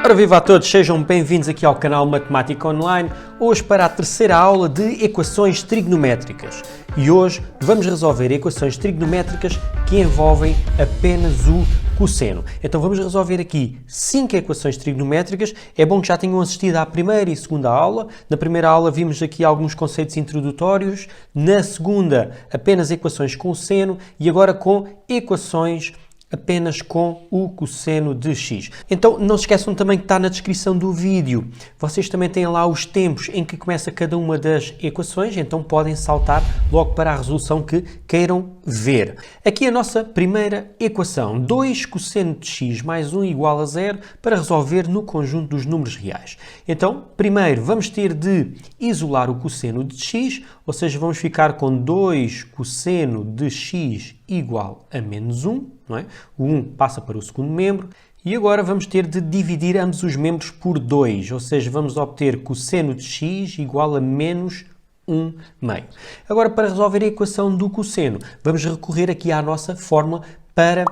Ora, viva a todos, sejam bem-vindos aqui ao canal Matemática Online, hoje para a terceira aula de equações trigonométricas. E hoje vamos resolver equações trigonométricas que envolvem apenas o cosseno. Então vamos resolver aqui 5 equações trigonométricas. É bom que já tenham assistido à primeira e segunda aula. Na primeira aula vimos aqui alguns conceitos introdutórios, na segunda apenas equações com o seno e agora com equações apenas com o cosseno de x. Então não se esqueçam também que está na descrição do vídeo. Vocês também têm lá os tempos em que começa cada uma das equações, então podem saltar logo para a resolução que queiram ver. Aqui a nossa primeira equação, 2 cosseno de x mais 1 igual a 0, para resolver no conjunto dos números reais. Então, primeiro vamos ter de isolar o cosseno de x, ou seja, vamos ficar com 2 cosseno de x igual a menos 1, não é? O 1 passa para o segundo membro. E agora vamos ter de dividir ambos os membros por 2, ou seja, vamos obter cosseno de x igual a menos 1 meio. Agora, para resolver a equação do cosseno, vamos recorrer aqui à nossa fórmula para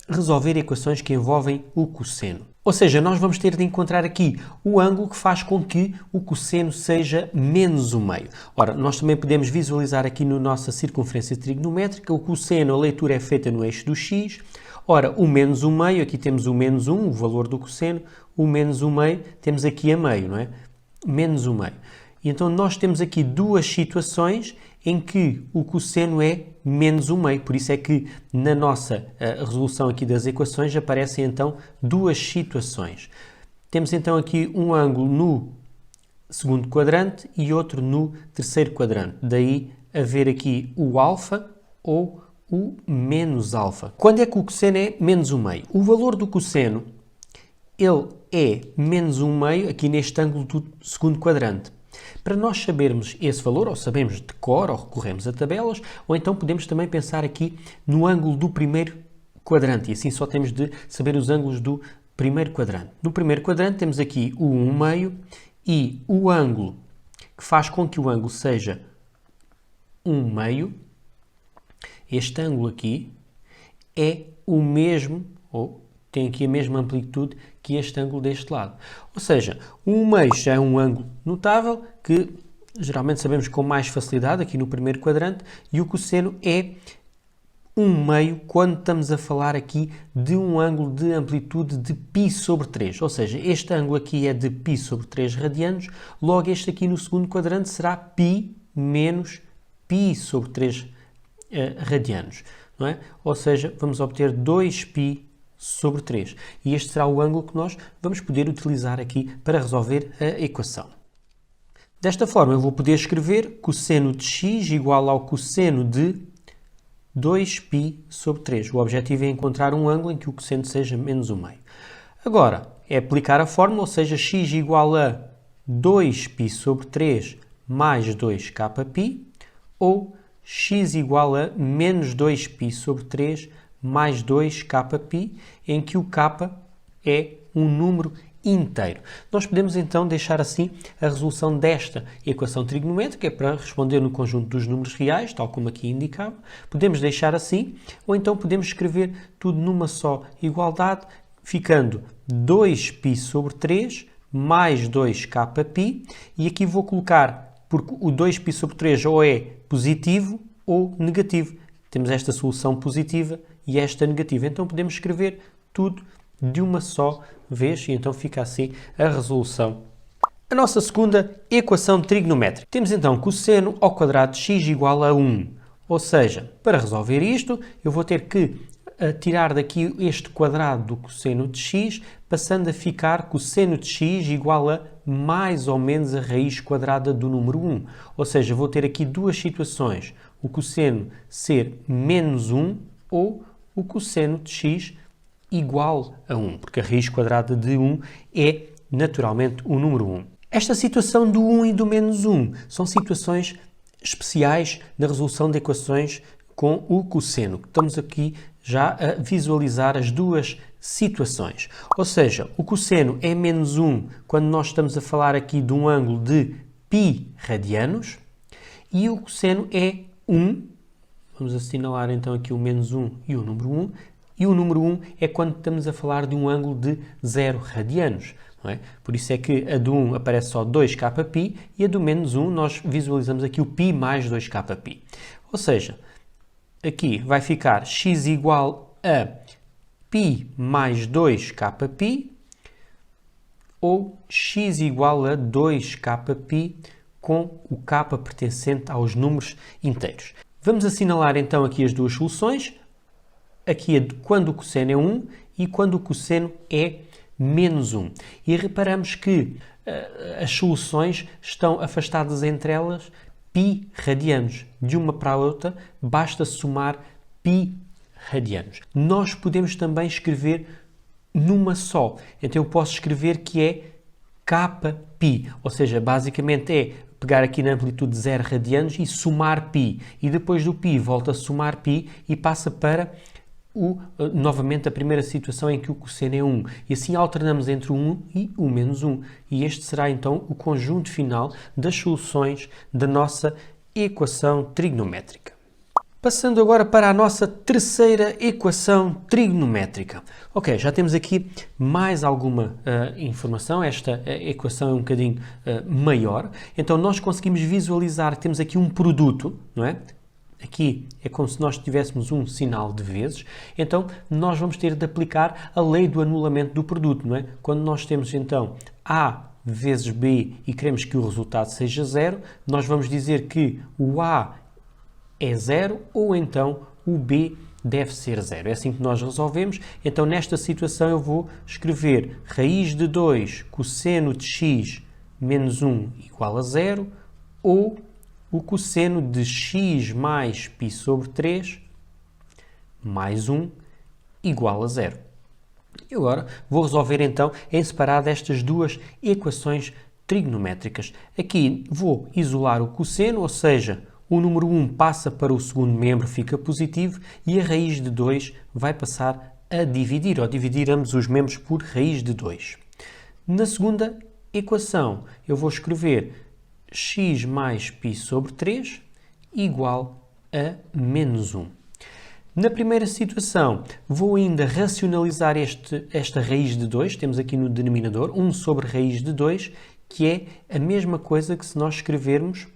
resolver equações que envolvem o cosseno. Ou seja, nós vamos ter de encontrar aqui o ângulo que faz com que o cosseno seja menos 1 meio. Ora, nós também podemos visualizar aqui na nossa circunferência trigonométrica, o cosseno, a leitura é feita no eixo do x. Ora, o menos 1 meio, aqui temos o menos 1, o valor do cosseno, o menos 1 meio, temos aqui a meio, não é? Menos 1 meio. E então nós temos aqui duas situações em que o cosseno é menos 1 meio. Por isso é que na nossa resolução aqui das equações aparecem então duas situações. Temos então aqui um ângulo no segundo quadrante e outro no terceiro quadrante. Daí haver aqui o alfa ou o menos alfa. Quando é que o cosseno é menos 1 meio? O valor do cosseno, ele é menos 1 meio aqui neste ângulo do segundo quadrante. Para nós sabermos esse valor, ou sabemos de cor, ou recorremos a tabelas, ou então podemos também pensar aqui no ângulo do primeiro quadrante, e assim só temos de saber os ângulos do primeiro quadrante. No primeiro quadrante temos aqui o 1 meio e o ângulo que faz com que o ângulo seja 1 meio, este ângulo aqui, é o mesmo, ou tem aqui a mesma amplitude que este ângulo deste lado. Ou seja, o 1 meio já é um ângulo notável, que geralmente sabemos com mais facilidade aqui no primeiro quadrante, e o cosseno é 1 meio quando estamos a falar aqui de um ângulo de amplitude de π sobre 3. Ou seja, este ângulo aqui é de π sobre 3 radianos, logo este aqui no segundo quadrante será π menos π sobre 3 radianos, não é? Ou seja, vamos obter 2π sobre 3. E este será o ângulo que nós vamos poder utilizar aqui para resolver a equação. Desta forma, eu vou poder escrever cosseno de x igual ao cosseno de 2π sobre 3. O objetivo é encontrar um ângulo em que o cosseno seja menos 1 meio. Agora, é aplicar a fórmula, ou seja, x igual a 2π sobre 3 mais 2kπ, ou x igual a menos 2π sobre 3 mais 2kπ, em que o k é um número inteiro. Nós podemos então deixar assim a resolução desta equação trigonométrica, é para responder no conjunto dos números reais, tal como aqui indicava. Podemos deixar assim, ou então podemos escrever tudo numa só igualdade, ficando 2π sobre 3 mais 2kπ, e aqui vou colocar, porque o 2π sobre 3 ou é positivo ou negativo. Temos esta solução positiva e esta negativa. Então podemos escrever tudo de uma só vez e então fica assim a resolução. A nossa segunda equação trigonométrica. Temos então cosseno ao quadrado de x igual a 1. Ou seja, para resolver isto, eu vou ter que tirar daqui este quadrado do cosseno de x, passando a ficar cosseno de x igual a mais ou menos a raiz quadrada do número 1. Ou seja, vou ter aqui duas situações. O cosseno ser menos 1 ou o cosseno de x igual a 1, porque a raiz quadrada de 1 é naturalmente o número 1. Esta situação do 1 e do menos 1 são situações especiais na resolução de equações com o cosseno. Estamos aqui já a visualizar as duas situações. Ou seja, o cosseno é menos 1 quando nós estamos a falar aqui de um ângulo de π radianos e o cosseno é 1. Vamos assinalar então aqui o menos 1 e o número 1. E o número 1 é quando estamos a falar de um ângulo de 0 radianos. não é? Por isso é que a do 1 aparece só 2kπ e a do menos 1 nós visualizamos aqui o π mais 2kπ. Ou seja, aqui vai ficar x igual a π mais 2kπ ou x igual a 2kπ com o k pertencente aos números inteiros. Vamos assinalar então aqui as duas soluções. Aqui é quando o cosseno é 1 e quando o cosseno é menos 1. E reparamos que as soluções estão afastadas entre elas π radianos. De uma para a outra basta somar π radianos. Nós podemos também escrever numa só. Então eu posso escrever que é kπ, ou seja, basicamente é pegar aqui na amplitude 0 radianos e somar π. E depois do π volta a somar π e passa para novamente a primeira situação em que o cosseno é 1. E assim alternamos entre o 1 e o menos 1. E este será então o conjunto final das soluções da nossa equação trigonométrica. Passando agora para a nossa terceira equação trigonométrica. Ok, já temos aqui mais alguma informação. Esta equação é um bocadinho maior. Então nós conseguimos visualizar, temos aqui um produto, não é? Aqui é como se nós tivéssemos um sinal de vezes, então nós vamos ter de aplicar a lei do anulamento do produto, não é? Quando nós temos então A vezes B e queremos que o resultado seja 0, nós vamos dizer que o A é 0 ou então o B deve ser 0. É assim que nós resolvemos. Então nesta situação eu vou escrever raiz de 2 cosseno de x menos 1 igual a 0 ou o cosseno de x mais π sobre 3 mais 1 igual a 0. E agora vou resolver então em separado estas duas equações trigonométricas. Aqui vou isolar o cosseno, ou seja, o número 1 passa para o segundo membro, fica positivo, e a raiz de 2 vai passar a dividir, ou dividir ambos os membros por raiz de 2. Na segunda equação eu vou escrever x mais π sobre 3 igual a menos 1. Na primeira situação, vou ainda racionalizar esta raiz de 2, temos aqui no denominador 1 sobre raiz de 2, que é a mesma coisa que se nós escrevermos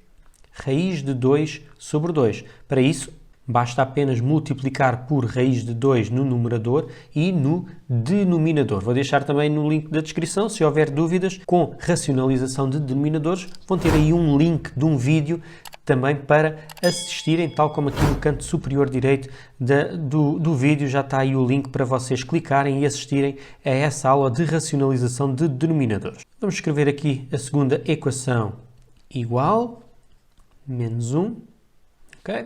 raiz de 2 sobre 2. Para isso, basta apenas multiplicar por raiz de 2 no numerador e no denominador. Vou deixar também no link da descrição, se houver dúvidas com racionalização de denominadores, vão ter aí um link de um vídeo também para assistirem, tal como aqui no canto superior direito do vídeo já está aí o link para vocês clicarem e assistirem a essa aula de racionalização de denominadores. Vamos escrever aqui a segunda equação igual menos 1, ok?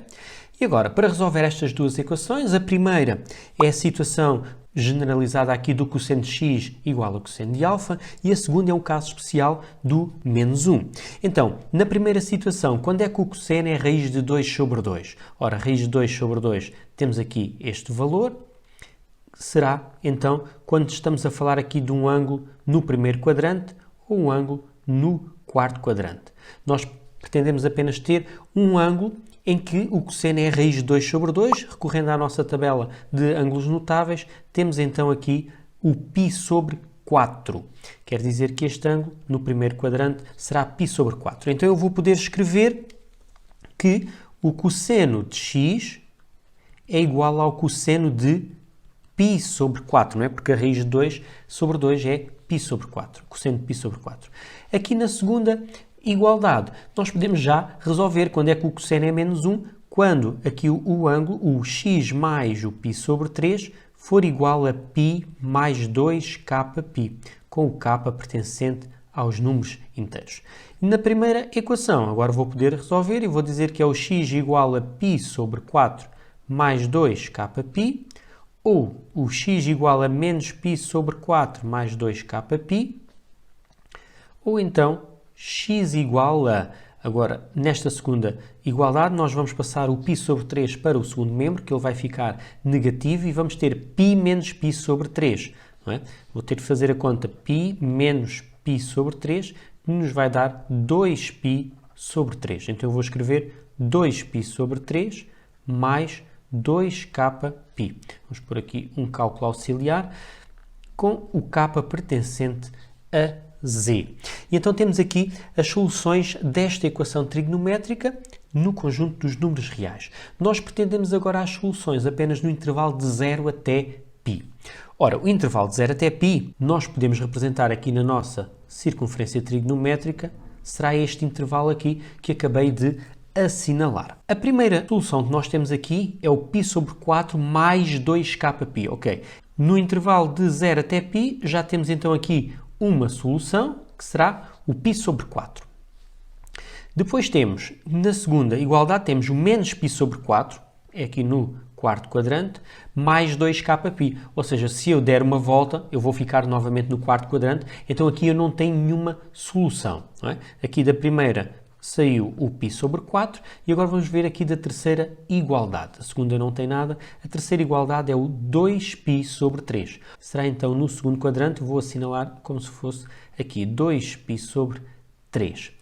E agora, para resolver estas duas equações, a primeira é a situação generalizada aqui do cosseno de x igual ao cosseno de alfa e a segunda é o caso especial do menos 1. Então, na primeira situação, quando é que o cosseno é raiz de 2 sobre 2? Ora, raiz de 2 sobre 2, temos aqui este valor, será então quando estamos a falar aqui de um ângulo no primeiro quadrante ou um ângulo no quarto quadrante. Nós pretendemos apenas ter um ângulo em que o cosseno é raiz de 2 sobre 2, recorrendo à nossa tabela de ângulos notáveis, temos então aqui o π sobre 4. Quer dizer que este ângulo, no primeiro quadrante, será π sobre 4. Então eu vou poder escrever que o cosseno de x é igual ao cosseno de π sobre 4, não é? Porque a raiz de 2 sobre 2 é π sobre 4, cosseno de π sobre 4. Aqui na segunda igualdade, nós podemos já resolver quando é que o cosseno é menos 1, quando aqui o ângulo, o x mais o π sobre 3, for igual a π mais 2kπ, com o k pertencente aos números inteiros. Na primeira equação, agora vou poder resolver e vou dizer que é o x igual a π sobre 4 mais 2kπ, ou o x igual a menos π sobre 4 mais 2kπ, ou então x igual a, agora nesta segunda igualdade nós vamos passar o π sobre 3 para o segundo membro, que ele vai ficar negativo e vamos ter π menos π sobre 3. Não é? Vou ter de fazer a conta π menos π sobre 3, que nos vai dar 2π sobre 3. Então eu vou escrever 2π sobre 3 mais 2kπ. Vamos pôr aqui um cálculo auxiliar com o k pertencente a z. E então temos aqui as soluções desta equação trigonométrica no conjunto dos números reais. Nós pretendemos agora as soluções apenas no intervalo de 0 até π. Ora, o intervalo de 0 até π, nós podemos representar aqui na nossa circunferência trigonométrica, será este intervalo aqui que acabei de assinalar. A primeira solução que nós temos aqui é o π sobre 4 mais 2kπ, ok? No intervalo de 0 até π, já temos então aqui uma solução, que será o π sobre 4. Depois temos, na segunda igualdade, temos o menos π sobre 4, é aqui no quarto quadrante, mais 2kπ. Ou seja, se eu der uma volta, eu vou ficar novamente no quarto quadrante, então aqui eu não tenho nenhuma solução. Não é? Aqui da primeira saiu o π sobre 4 e agora vamos ver aqui da terceira igualdade. A segunda não tem nada, a terceira igualdade é o 2π sobre 3. Será então no segundo quadrante, vou assinalar como se fosse aqui 2π sobre 3.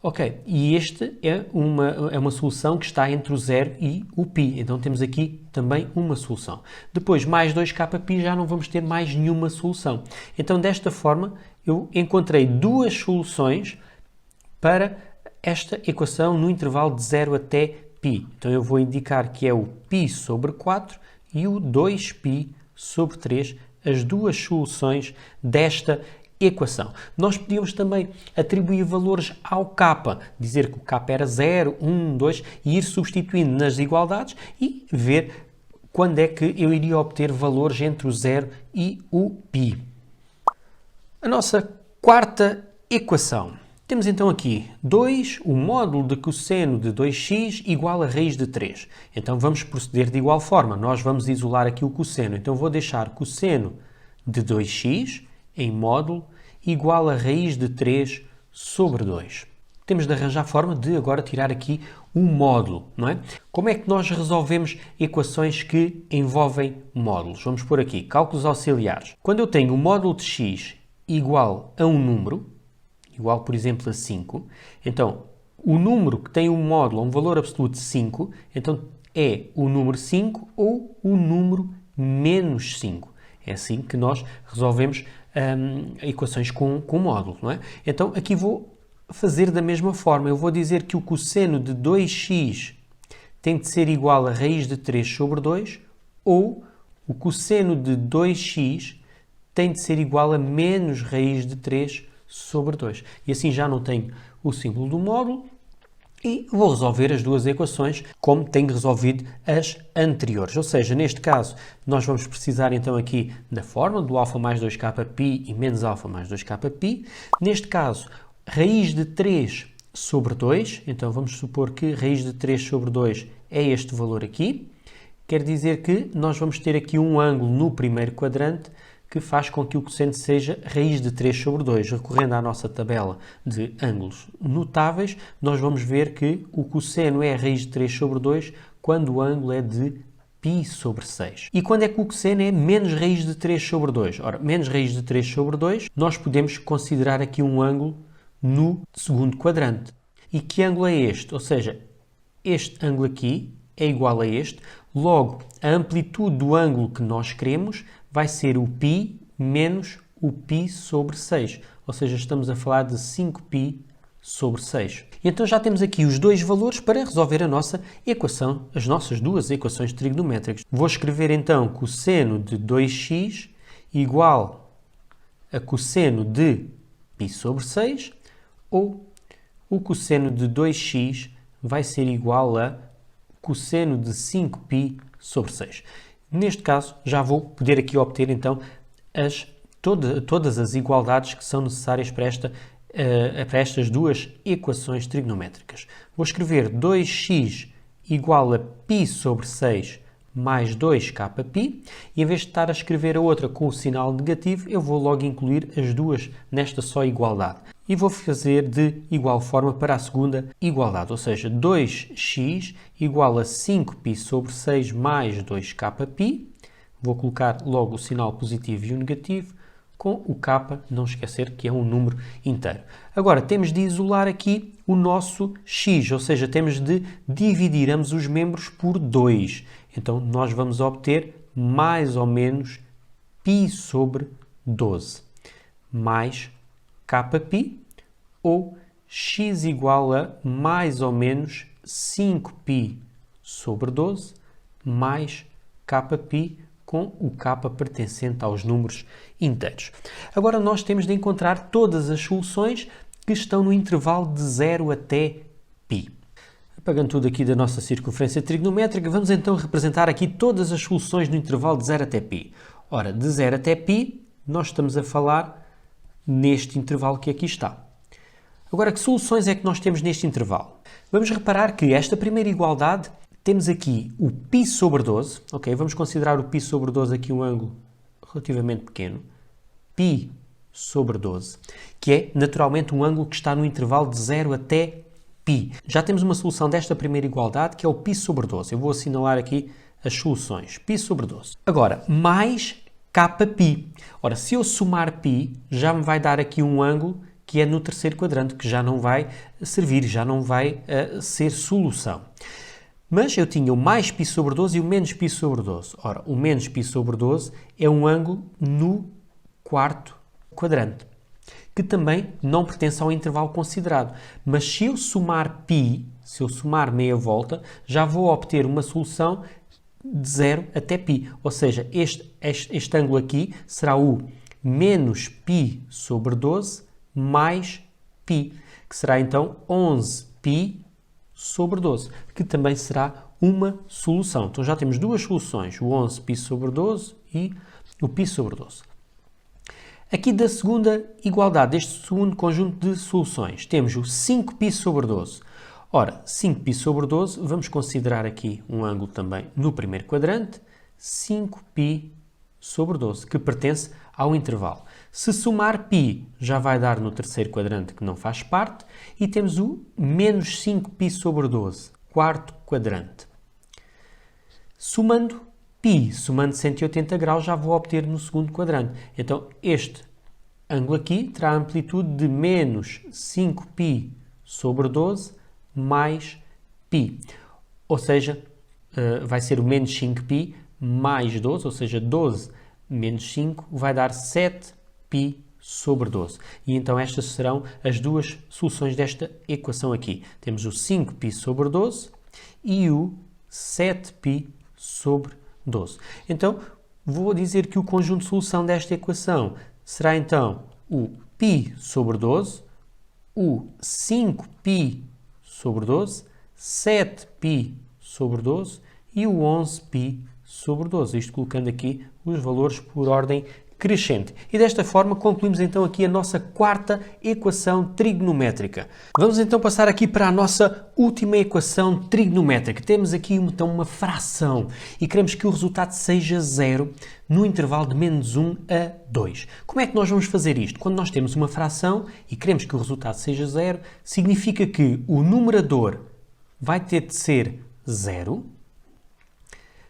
Ok, e esta é uma solução que está entre o 0 e o π, então temos aqui também uma solução. Depois, mais 2kπ, já não vamos ter mais nenhuma solução. Então, desta forma, eu encontrei duas soluções para esta equação no intervalo de 0 até π. Então, eu vou indicar que é o π sobre 4 e o 2π sobre 3, as duas soluções desta equação. Nós podíamos também atribuir valores ao k, dizer que o k era 0, 1, 2 e ir substituindo nas igualdades e ver quando é que eu iria obter valores entre o 0 e o π. A nossa quarta equação. Temos então aqui 2, o módulo de cosseno de 2x igual a raiz de 3. Então vamos proceder de igual forma. Nós vamos isolar aqui o cosseno. Então vou deixar cosseno de 2x em módulo igual a raiz de 3 sobre 2. Temos de arranjar a forma de agora tirar aqui o módulo, não é? Como é que nós resolvemos equações que envolvem módulos? Vamos pôr aqui, cálculos auxiliares. Quando eu tenho o módulo de x igual a um número, igual por exemplo a 5, então o número que tem um módulo, um valor absoluto de 5, então é o número 5 ou o número menos 5. É assim que nós resolvemos equações com módulo, não é? Então, aqui vou fazer da mesma forma. Eu vou dizer que o cosseno de 2x tem de ser igual a raiz de 3 sobre 2 ou o cosseno de 2x tem de ser igual a menos raiz de 3 sobre 2. E assim já não tenho o símbolo do módulo e vou resolver as duas equações como tenho resolvido as anteriores. Ou seja, neste caso, nós vamos precisar então aqui da fórmula do α mais 2kπ e menos α mais 2kπ. Neste caso, raiz de 3 sobre 2. Então, vamos supor que raiz de 3 sobre 2 é este valor aqui. Quer dizer que nós vamos ter aqui um ângulo no primeiro quadrante que faz com que o cosseno seja raiz de 3 sobre 2. Recorrendo à nossa tabela de ângulos notáveis, nós vamos ver que o cosseno é raiz de 3 sobre 2 quando o ângulo é de π sobre 6. E quando é que o cosseno é menos raiz de 3 sobre 2? Ora, menos raiz de 3 sobre 2, nós podemos considerar aqui um ângulo no segundo quadrante. E que ângulo é este? Ou seja, este ângulo aqui é igual a este, logo a amplitude do ângulo que nós queremos vai ser o π menos o π sobre 6. Ou seja, estamos a falar de 5π sobre 6. E então já temos aqui os dois valores para resolver a nossa equação, as nossas duas equações trigonométricas. Vou escrever então cosseno de 2x igual a cosseno de π sobre 6, ou o cosseno de 2x vai ser igual a cosseno de 5π sobre 6. Neste caso, já vou poder aqui obter então todas as igualdades que são necessárias para estas duas equações trigonométricas. Vou escrever 2x igual a π sobre 6 mais 2kπ, e em vez de estar a escrever a outra com o sinal negativo, eu vou logo incluir as duas nesta só igualdade. E vou fazer de igual forma para a segunda igualdade, ou seja, 2x igual a 5π sobre 6 mais 2kπ. Vou colocar logo o sinal positivo e o negativo, com o k, não esquecer que é um número inteiro. Agora, temos de isolar aqui o nosso x, ou seja, temos de dividir ambos os membros por 2. Então, nós vamos obter mais ou menos π sobre 12. mais kπ, ou x igual a mais ou menos 5π sobre 12 mais kπ, com o k pertencente aos números inteiros. Agora nós temos de encontrar todas as soluções que estão no intervalo de 0 até π. Apagando tudo aqui da nossa circunferência trigonométrica, vamos então representar aqui todas as soluções no intervalo de 0 até π. Ora, de 0 até π, nós estamos a falar neste intervalo que aqui está. Agora, que soluções é que nós temos neste intervalo? Vamos reparar que esta primeira igualdade, temos aqui o π sobre 12, ok? Vamos considerar o π sobre 12 aqui um ângulo relativamente pequeno, π sobre 12, que é naturalmente um ângulo que está no intervalo de 0 até π. Já temos uma solução desta primeira igualdade, que é o π sobre 12. Eu vou assinalar aqui as soluções. π sobre 12. Agora, mais kπ. Ora, se eu somar π, já me vai dar aqui um ângulo que é no terceiro quadrante, que já não vai servir, já não vai ser solução. Mas eu tinha o mais π sobre 12 e o menos π sobre 12. Ora, o menos π sobre 12 é um ângulo no quarto quadrante, que também não pertence ao intervalo considerado. Mas se eu somar π, se eu somar meia volta, já vou obter uma solução de 0 até π. Ou seja, este ângulo aqui será o menos π sobre 12 mais π, que será então 11π sobre 12, que também será uma solução. Então já temos duas soluções, o 11π sobre 12 e o π sobre 12. Aqui da segunda igualdade, deste segundo conjunto de soluções, temos o 5π sobre 12. Ora, 5π sobre 12, vamos considerar aqui um ângulo também no primeiro quadrante, 5π sobre 12, que pertence ao intervalo. Se somar π, já vai dar no terceiro quadrante, que não faz parte, e temos o menos 5π sobre 12, quarto quadrante. Somando π, somando 180 graus, já vou obter no segundo quadrante. Então, este ângulo aqui terá a amplitude de menos 5π sobre 12 mais π. Ou seja, vai ser o menos 5π mais 12, ou seja, 12 menos 5 vai dar 7π sobre 12. E então estas serão as duas soluções desta equação aqui. Temos o 5π sobre 12 e o 7π sobre 12. Então, vou dizer que o conjunto de solução desta equação será então o π sobre 12, o 5π sobre 12, 7π sobre 12 e o 11π sobre 12. Isto colocando aqui os valores por ordem crescente. E desta forma concluímos então aqui a nossa quarta equação trigonométrica. Vamos então passar aqui para a nossa última equação trigonométrica. Temos aqui então uma fração e queremos que o resultado seja 0 no intervalo de menos 1 a 2. Como é que nós vamos fazer isto? Quando nós temos uma fração e queremos que o resultado seja 0, significa que o numerador vai ter de ser 0,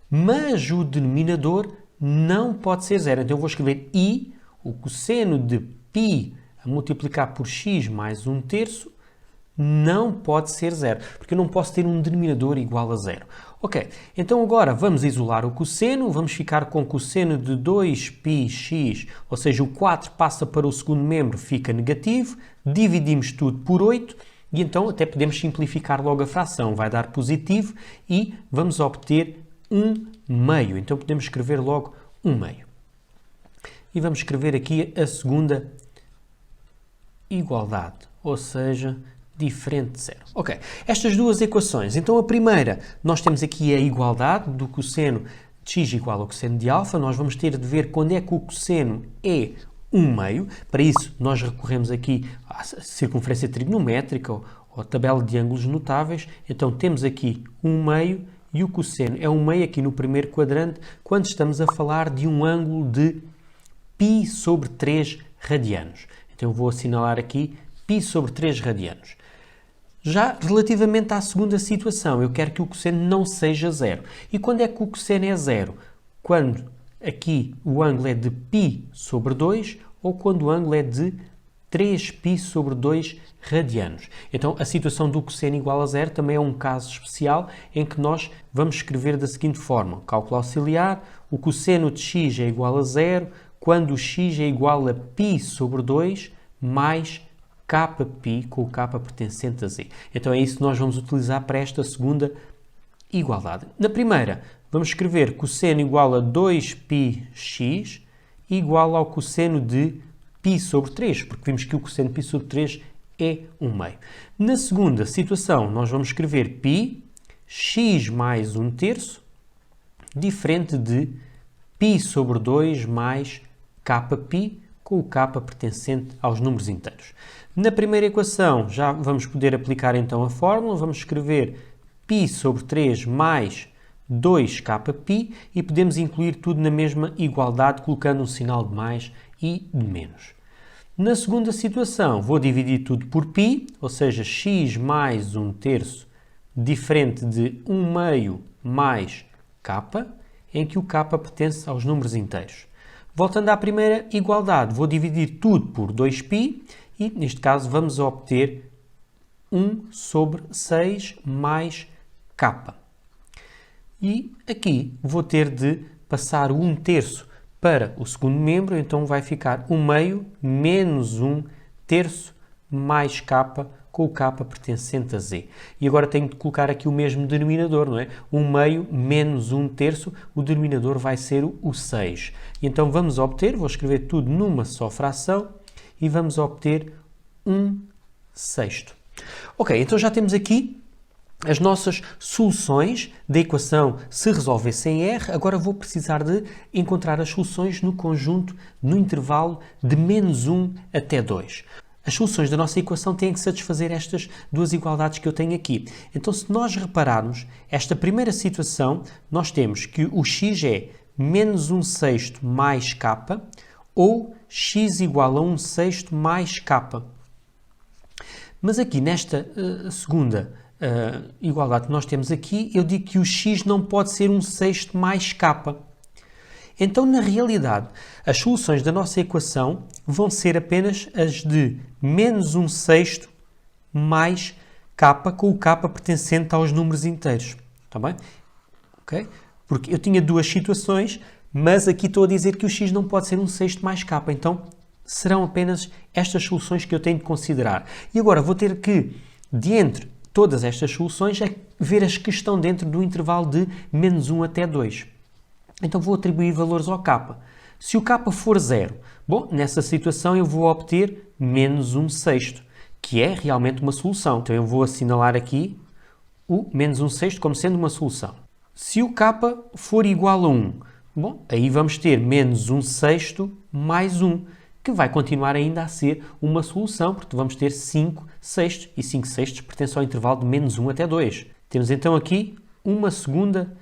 mas o denominador não pode ser 0. Então eu vou escrever i, o cosseno de π a multiplicar por x mais 1/3, não pode ser 0, porque eu não posso ter um denominador igual a 0. Ok, então agora vamos isolar o cosseno, vamos ficar com o cosseno de 2πx, ou seja, o 4 passa para o segundo membro, fica negativo, dividimos tudo por 8, e então até podemos simplificar logo a fração, vai dar positivo e vamos obter 1/2. Então podemos escrever logo 1/2. E vamos escrever aqui a segunda igualdade, ou seja, diferente de 0. Ok, estas duas equações. Então a primeira, nós temos aqui a igualdade do cosseno de x igual ao cosseno de alfa. Nós vamos ter de ver quando é que o cosseno é 1/2. Para isso, nós recorremos aqui à circunferência trigonométrica ou à tabela de ângulos notáveis. Então temos aqui 1/2 e o cosseno é 1/2 aqui no primeiro quadrante, quando estamos a falar de um ângulo de π sobre 3 radianos. Então eu vou assinalar aqui π sobre 3 radianos. Já relativamente à segunda situação, eu quero que o cosseno não seja 0. E quando é que o cosseno é 0? Quando aqui o ângulo é de π sobre 2 ou quando o ângulo é de 3π sobre 2 radianos. Então, a situação do cosseno igual a 0 também é um caso especial em que nós vamos escrever da seguinte forma. Cálculo auxiliar, o cosseno de x é igual a 0 quando o x é igual a π sobre 2 mais kπ, com o k pertencente a z. Então é isso que nós vamos utilizar para esta segunda igualdade. Na primeira, vamos escrever cosseno igual a 2πx igual ao cosseno de π sobre 3, porque vimos que o cosseno de π sobre 3 é 1/2. Na segunda situação, nós vamos escrever π, x mais 1/3, diferente de π sobre 2 mais kπ, com o k pertencente aos números inteiros. Na primeira equação, já vamos poder aplicar então a fórmula, vamos escrever π sobre 3 mais 2kπ e podemos incluir tudo na mesma igualdade, colocando um sinal de mais e de menos. Na segunda situação, vou dividir tudo por π, ou seja, x mais 1/3, diferente de 1/2 mais k, em que o k pertence aos números inteiros. Voltando à primeira igualdade, vou dividir tudo por 2π e, neste caso, vamos obter 1 sobre 6 mais k. E aqui vou ter de passar o 1/3 para o segundo membro, então vai ficar 1/2 menos 1/3 mais k, com o k pertencente a z. E agora tenho de colocar aqui o mesmo denominador, não é? 1/2 menos 1/3, o denominador vai ser o 6. E então vamos obter, vou escrever tudo numa só fração, e vamos obter 1/6. Ok, então já temos aqui as nossas soluções da equação se resolvesse em R. Agora vou precisar de encontrar as soluções no conjunto, no intervalo de -1 até 2. As soluções da nossa equação têm que satisfazer estas duas igualdades que eu tenho aqui. Então, se nós repararmos, esta primeira situação, nós temos que o x é -1/6 mais k, ou x igual a 1/6 mais k. Mas aqui, nesta segunda igualdade que nós temos aqui, eu digo que o x não pode ser 1/6 mais k. Então, na realidade, as soluções da nossa equação vão ser apenas as de -1/6 mais k, com o k pertencente aos números inteiros. Está bem? Ok? Porque eu tinha duas situações, mas aqui estou a dizer que o x não pode ser 1/6 mais k. Então, serão apenas estas soluções que eu tenho de considerar. E agora vou ter que, de entre todas estas soluções, ver as que estão dentro do intervalo de -1 até 2. Então vou atribuir valores ao k. Se o k for 0, bom, nessa situação eu vou obter -1/6, que é realmente uma solução. Então eu vou assinalar aqui o -1/6 como sendo uma solução. Se o k for igual a 1, bom, aí vamos ter -1/6 mais 1, que vai continuar ainda a ser uma solução, porque vamos ter 5/6, e 5/6 pertence ao intervalo de -1 até 2. Temos então aqui uma segunda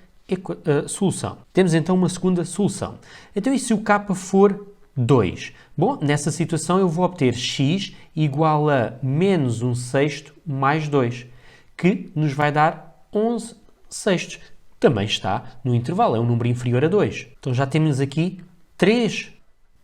solução. Temos então uma segunda solução. Então, e se o k for 2? Bom, nessa situação eu vou obter x igual a -1/6 mais 2, que nos vai dar 11/6. Também está no intervalo, é um número inferior a 2. Então já temos aqui 3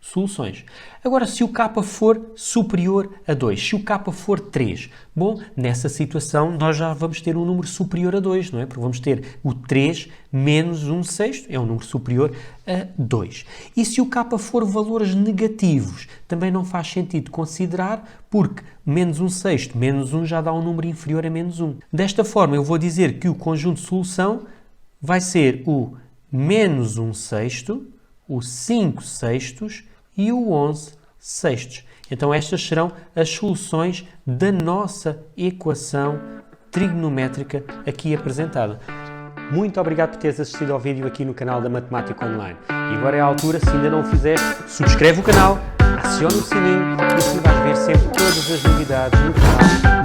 soluções. Agora, se o k for superior a 2, se o k for 3, bom, nessa situação nós já vamos ter um número superior a 2, não é? Porque vamos ter o 3 menos 1/6, é um número superior a 2. E se o k for valores negativos, também não faz sentido considerar, porque -1/6 menos 1 já dá um número inferior a -1. Desta forma, eu vou dizer que o conjunto de solução vai ser o -1/6, o 5/6 e o 11/6. Então estas serão as soluções da nossa equação trigonométrica aqui apresentada. Muito obrigado por teres assistido ao vídeo aqui no canal da Matemática Online. E agora é a altura, se ainda não o fizeste, subscreve o canal, aciona o sininho e assim vais ver sempre todas as novidades no canal.